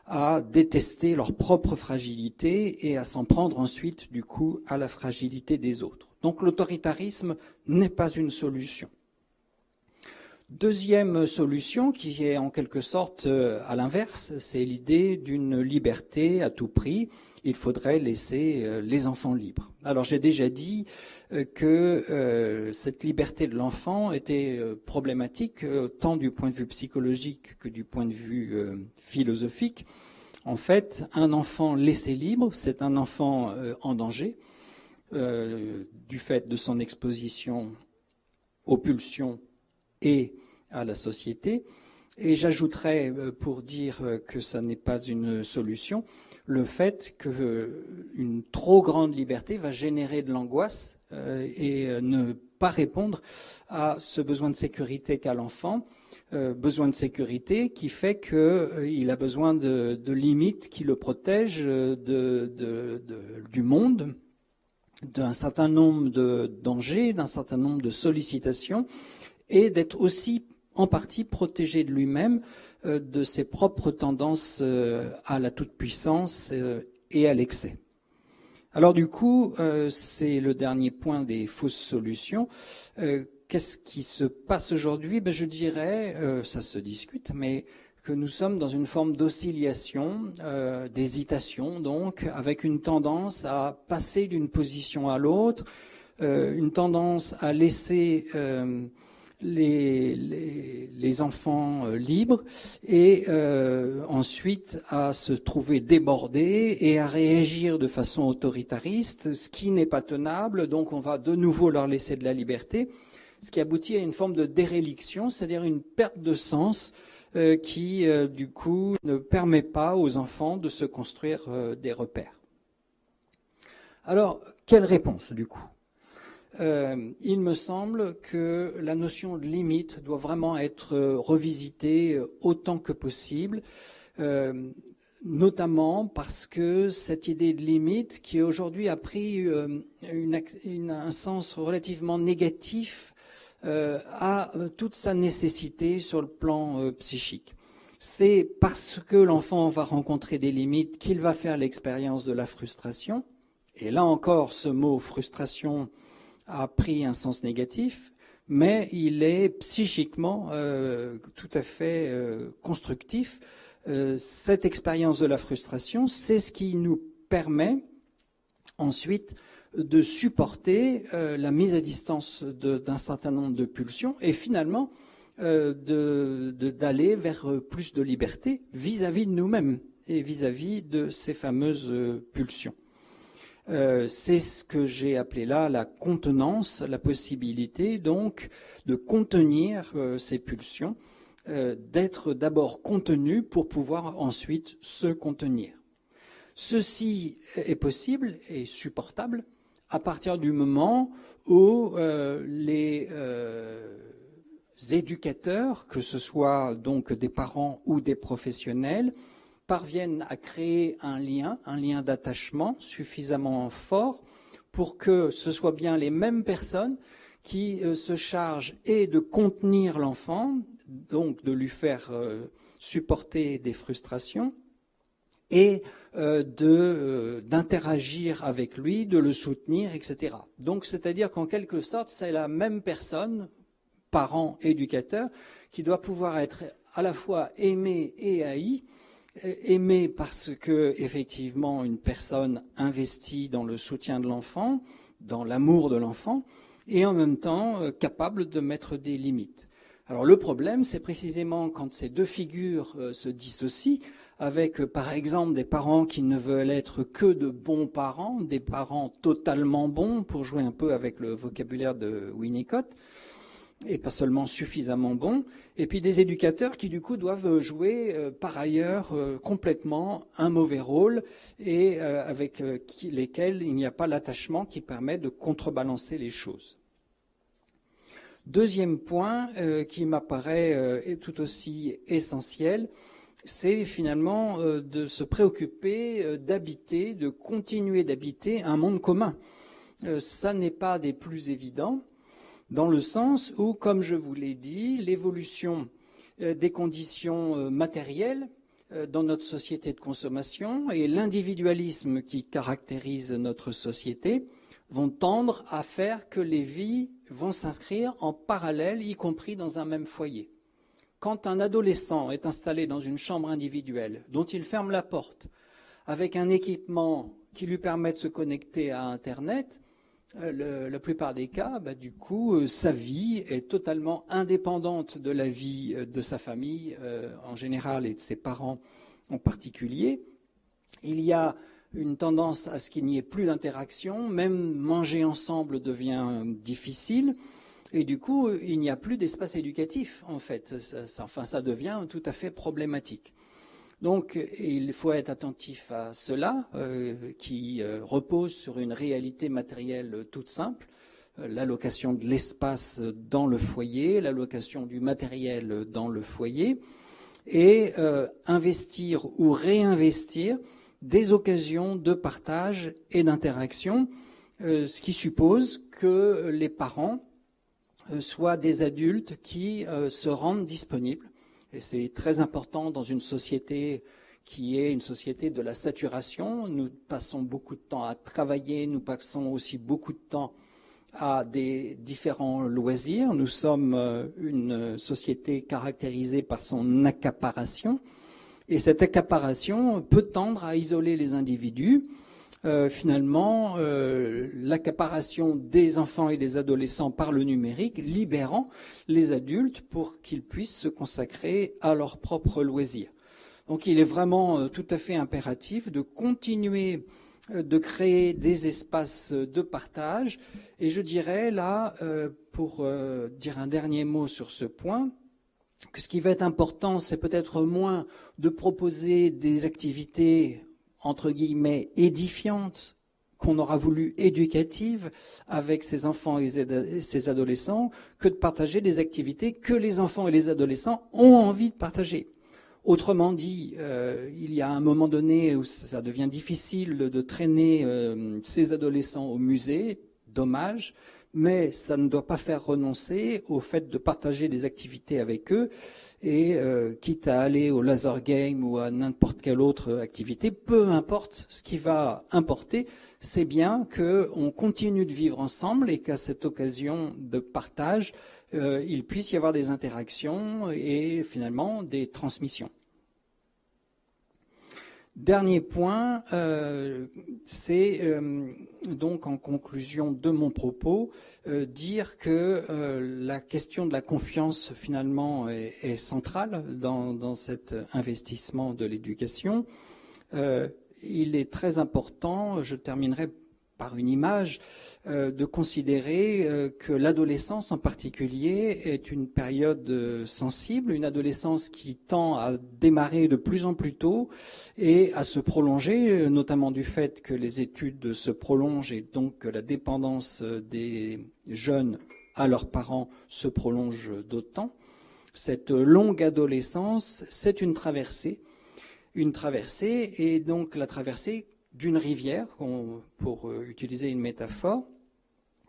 à détester leur propre fragilité et à s'en prendre ensuite, du coup, à la fragilité des autres. Donc l'autoritarisme n'est pas une solution. Deuxième solution, qui est en quelque sorte à l'inverse, c'est l'idée d'une liberté à tout prix. Il faudrait laisser les enfants libres. Alors j'ai déjà dit que cette liberté de l'enfant était problématique tant du point de vue psychologique que du point de vue philosophique. En fait, un enfant laissé libre, c'est un enfant en danger du fait de son exposition aux pulsions et à la société. Et j'ajouterais, pour dire que ça n'est pas une solution, le fait qu'une trop grande liberté va générer de l'angoisse et ne pas répondre à ce besoin de sécurité qu'a l'enfant, besoin de sécurité qui fait qu'il a besoin de limites qui le protègent du monde, d'un certain nombre de dangers, d'un certain nombre de sollicitations, et d'être aussi en partie protégé de lui-même, de ses propres tendances à la toute-puissance et à l'excès. Alors du coup, c'est le dernier point des fausses solutions. Qu'est-ce qui se passe aujourd'hui? Je dirais, ça se discute, mais que nous sommes dans une forme d'oscillation, d'hésitation, donc, avec une tendance à passer d'une position à l'autre, une tendance à laisser les enfants libres et ensuite à se trouver débordés et à réagir de façon autoritariste, ce qui n'est pas tenable, donc on va de nouveau leur laisser de la liberté, ce qui aboutit à une forme de déréliction, c'est-à-dire une perte de sens qui, du coup, ne permet pas aux enfants de se construire des repères. Alors, quelle réponse, du coup ? Il me semble que la notion de limite doit vraiment être revisitée autant que possible, notamment parce que cette idée de limite, qui aujourd'hui a pris un sens relativement négatif, a toute sa nécessité sur le plan psychique. C'est parce que l'enfant va rencontrer des limites qu'il va faire l'expérience de la frustration. Et là encore, ce mot frustration a pris un sens négatif, mais il est psychiquement tout à fait constructif. Cette expérience de la frustration, c'est ce qui nous permet ensuite de supporter la mise à distance d'un certain nombre de pulsions et finalement d'aller vers plus de liberté vis-à-vis de nous-mêmes et vis-à-vis de ces fameuses pulsions. C'est ce que j'ai appelé là la contenance, la possibilité donc de contenir ces pulsions, d'être d'abord contenu pour pouvoir ensuite se contenir. Ceci est possible et supportable à partir du moment où les éducateurs, que ce soit donc des parents ou des professionnels, parviennent à créer un lien d'attachement suffisamment fort pour que ce soit bien les mêmes personnes qui se chargent et de contenir l'enfant, donc de lui faire supporter des frustrations, et d'interagir avec lui, de le soutenir, etc. Donc, c'est-à-dire qu'en quelque sorte, c'est la même personne, parent, éducateur, qui doit pouvoir être à la fois aimé et haï. Aimé parce que, effectivement, une personne investie dans le soutien de l'enfant, dans l'amour de l'enfant, et en même temps capable de mettre des limites. Alors le problème, c'est précisément quand ces deux figures se dissocient, avec par exemple des parents qui ne veulent être que de bons parents, des parents totalement bons, pour jouer un peu avec le vocabulaire de Winnicott, et pas seulement suffisamment bons, et puis des éducateurs qui du coup doivent jouer par ailleurs complètement un mauvais rôle et avec lesquels il n'y a pas l'attachement qui permet de contrebalancer les choses. Deuxième point qui m'apparaît tout aussi essentiel, c'est finalement de se préoccuper d'habiter, de continuer d'habiter un monde commun. Ça n'est pas des plus évidents, dans le sens où, comme je vous l'ai dit, l'évolution des conditions matérielles dans notre société de consommation et l'individualisme qui caractérise notre société vont tendre à faire que les vies vont s'inscrire en parallèle, y compris dans un même foyer. Quand un adolescent est installé dans une chambre individuelle dont il ferme la porte avec un équipement qui lui permet de se connecter à Internet, la plupart des cas, du coup, sa vie est totalement indépendante de la vie de sa famille en général et de ses parents en particulier. Il y a une tendance à ce qu'il n'y ait plus d'interaction, même manger ensemble devient difficile, et du coup, il n'y a plus d'espace éducatif, en fait. Ça devient tout à fait problématique. Donc, il faut être attentif à cela, qui repose sur une réalité matérielle toute simple, l'allocation de l'espace dans le foyer, l'allocation du matériel dans le foyer, et investir ou réinvestir des occasions de partage et d'interaction, ce qui suppose que les parents soient des adultes qui se rendent disponibles. Et c'est très important dans une société qui est une société de la saturation. Nous passons beaucoup de temps à travailler, nous passons aussi beaucoup de temps à des différents loisirs. Nous sommes une société caractérisée par son accaparation. Et cette accaparation peut tendre à isoler les individus. Finalement, l'accaparation des enfants et des adolescents par le numérique, libérant les adultes pour qu'ils puissent se consacrer à leurs propres loisirs. Donc il est vraiment tout à fait impératif de continuer de créer des espaces de partage. Et je dirais là, pour dire un dernier mot sur ce point, que ce qui va être important, c'est peut-être moins de proposer des activités entre guillemets édifiantes, qu'on aura voulu éducatives avec ces enfants et ces adolescents, que de partager des activités que les enfants et les adolescents ont envie de partager. Autrement dit, il y a un moment donné où ça devient difficile de traîner ces adolescents au musée, dommage, mais ça ne doit pas faire renoncer au fait de partager des activités avec eux, et quitte à aller au laser game ou à n'importe quelle autre activité, peu importe, ce qui va importer, c'est bien qu'on continue de vivre ensemble et qu'à cette occasion de partage, il puisse y avoir des interactions et finalement des transmissions. Dernier point, c'est donc en conclusion de mon propos, dire que la question de la confiance finalement est centrale dans cet investissement de l'éducation. Il est très important, je terminerai par une image, de considérer que l'adolescence en particulier est une période sensible, une adolescence qui tend à démarrer de plus en plus tôt et à se prolonger, notamment du fait que les études se prolongent et donc que la dépendance des jeunes à leurs parents se prolonge d'autant. Cette longue adolescence, c'est une traversée et donc la traversée d'une rivière, pour utiliser une métaphore,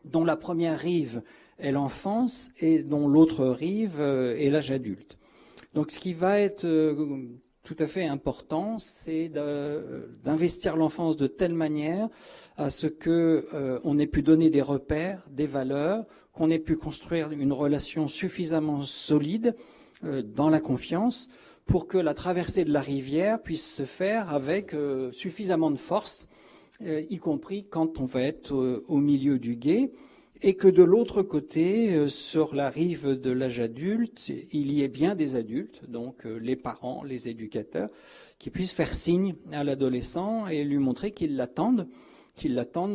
dont la première rive est l'enfance et dont l'autre rive est l'âge adulte. Donc ce qui va être tout à fait important, c'est d'investir l'enfance de telle manière à ce qu'on ait pu donner des repères, des valeurs, qu'on ait pu construire une relation suffisamment solide dans la confiance pour que la traversée de la rivière puisse se faire avec suffisamment de force, y compris quand on va être au milieu du gué, et que de l'autre côté, sur la rive de l'âge adulte, il y ait bien des adultes, donc les parents, les éducateurs, qui puissent faire signe à l'adolescent et lui montrer qu'ils l'attendent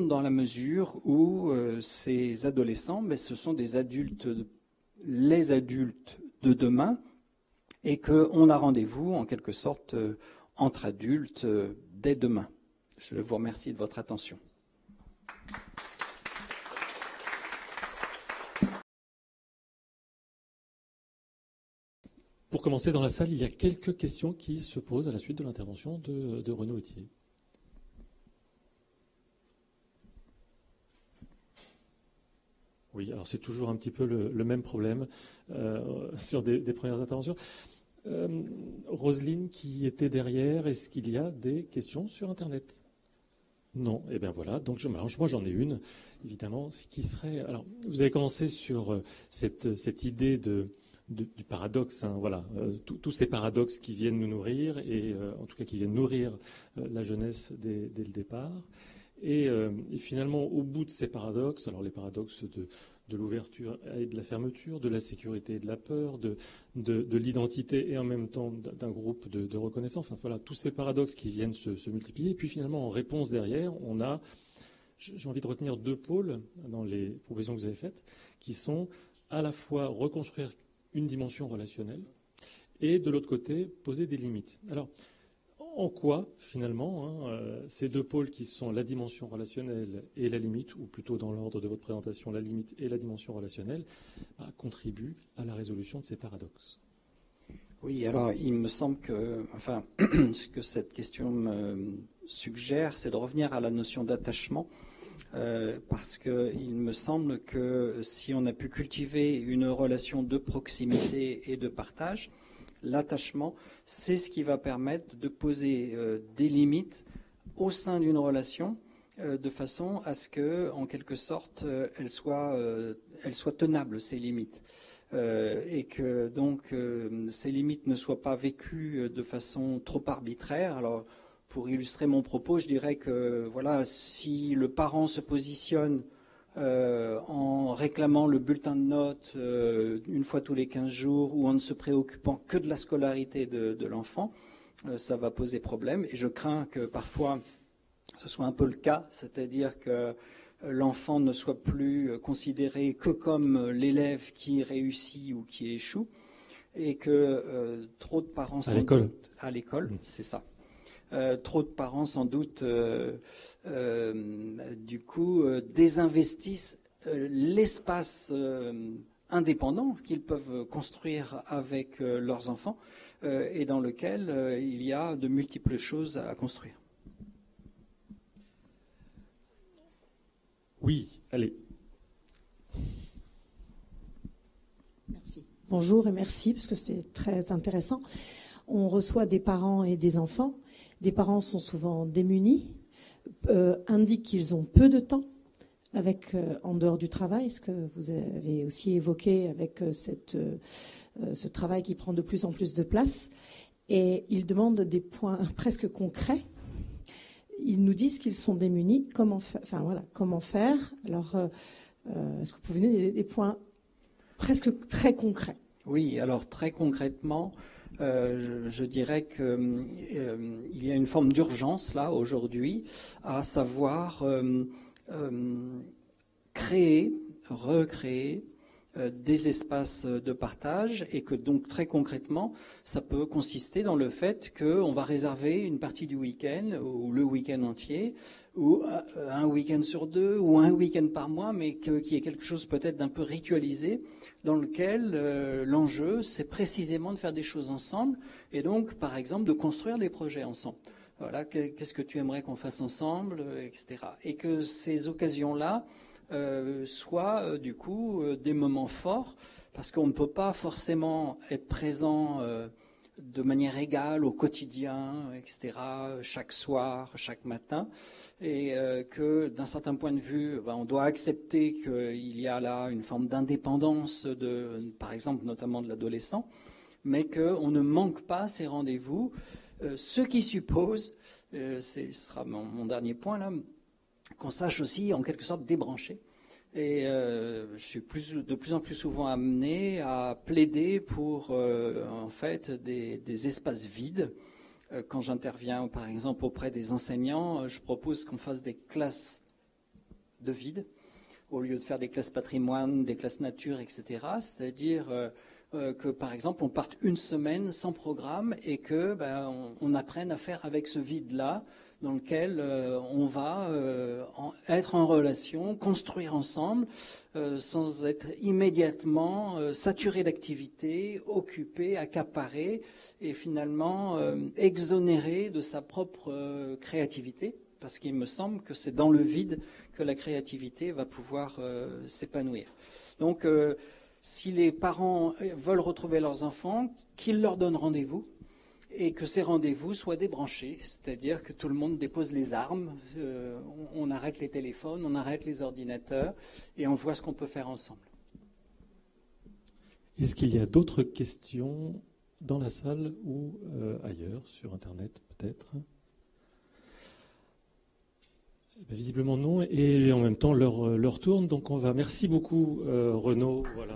dans la mesure où ces adolescents, ce sont des adultes, les adultes de demain, et qu'on a rendez-vous, en quelque sorte, entre adultes dès demain. Je vous remercie de votre attention.
Pour commencer, dans la salle, il y a quelques questions qui se posent à la suite de l'intervention de Renaud Autier. Oui, alors c'est toujours un petit peu le même problème sur des premières interventions. Roselyne qui était derrière, est-ce qu'il y a des questions sur Internet ? Non, eh bien voilà, donc moi j'en ai une, évidemment, ce qui serait... Alors, vous avez commencé sur cette idée du paradoxe, hein, voilà, tous ces paradoxes qui viennent nous nourrir, et en tout cas qui viennent nourrir la jeunesse dès le départ. Et finalement, au bout de ces paradoxes, alors les paradoxes de l'ouverture et de la fermeture, de la sécurité et de la peur, de l'identité et en même temps d'un groupe de reconnaissance, enfin voilà, tous ces paradoxes qui viennent se multiplier. Et puis finalement, en réponse derrière, on a, j'ai envie de retenir 2 pôles dans les propositions que vous avez faites, qui sont à la fois reconstruire une dimension relationnelle et de l'autre côté, poser des limites. Alors, en quoi, finalement, ces 2 pôles qui sont la dimension relationnelle et la limite, ou plutôt dans l'ordre de votre présentation, la limite et la dimension relationnelle, contribuent à la résolution de ces paradoxes?
Oui, alors il me semble que, ce que cette question me suggère, c'est de revenir à la notion d'attachement, parce qu'il me semble que si on a pu cultiver une relation de proximité et de partage, l'attachement, c'est ce qui va permettre de poser des limites au sein d'une relation de façon à ce que, en quelque sorte, elles soient tenables, ces limites. Et que donc ces limites ne soient pas vécues de façon trop arbitraire. Alors, pour illustrer mon propos, je dirais que voilà, si le parent se positionne en réclamant le bulletin de notes une fois tous les 15 jours ou en ne se préoccupant que de la scolarité de l'enfant, ça va poser problème. Et je crains que parfois ce soit un peu le cas, c'est-à-dire que l'enfant ne soit plus considéré que comme l'élève qui réussit ou qui échoue, et que trop de parents à l'école, c'est ça. Trop de parents, sans doute, du coup, désinvestissent l'espace indépendant qu'ils peuvent construire avec leurs enfants et dans lequel il y a de multiples choses à construire.
Oui, allez.
Merci. Bonjour et merci, parce que c'était très intéressant. On reçoit des parents et des enfants. Des parents sont souvent démunis, indiquent qu'ils ont peu de temps en dehors du travail, ce que vous avez aussi évoqué avec ce travail qui prend de plus en plus de place. Et ils demandent des points presque concrets. Ils nous disent qu'ils sont démunis. Comment faire? Alors, est-ce que vous pouvez donner des points presque très concrets?
Oui, alors très concrètement, je dirais qu'il y a une forme d'urgence là aujourd'hui, à savoir recréer des espaces de partage, et que donc très concrètement, ça peut consister dans le fait qu'on va réserver une partie du week-end ou le week-end entier, ou un week-end sur 2 ou un week-end par mois, mais qu'il y ait quelque chose peut-être d'un peu ritualisé, dans lequel l'enjeu, c'est précisément de faire des choses ensemble, et donc, par exemple, de construire des projets ensemble. Voilà, qu'est-ce que tu aimerais qu'on fasse ensemble, etc. Et que ces occasions-là soient, du coup, des moments forts, parce qu'on ne peut pas forcément être présent de manière égale au quotidien, etc., chaque soir, chaque matin, et que d'un certain point de vue, on doit accepter qu'il y a là une forme d'indépendance, par exemple, notamment de l'adolescent, mais qu'on ne manque pas ces rendez-vous, ce qui suppose, ce sera mon dernier point là, qu'on sache aussi en quelque sorte débrancher. Et je suis de plus en plus souvent amené à plaider pour en fait des espaces vides. Quand j'interviens par exemple auprès des enseignants, je propose qu'on fasse des classes de vide au lieu de faire des classes patrimoine, des classes nature, etc. C'est-à-dire que par exemple on parte une semaine sans programme et que on apprenne à faire avec ce vide-là, dans lequel on va être en relation, construire ensemble, sans être immédiatement saturé d'activité, occupé, accaparé, et finalement exonéré de sa propre créativité, parce qu'il me semble que c'est dans le vide que la créativité va pouvoir s'épanouir. Donc, si les parents veulent retrouver leurs enfants, qu'ils leur donnent rendez-vous, et que ces rendez-vous soient débranchés, c'est-à-dire que tout le monde dépose les armes, on arrête les téléphones, on arrête les ordinateurs, et on voit ce qu'on peut faire ensemble.
Est-ce qu'il y a d'autres questions dans la salle ou ailleurs, sur Internet peut-être? Visiblement non, et en même temps l'heure tourne, donc on va. Merci beaucoup Renaud. Voilà.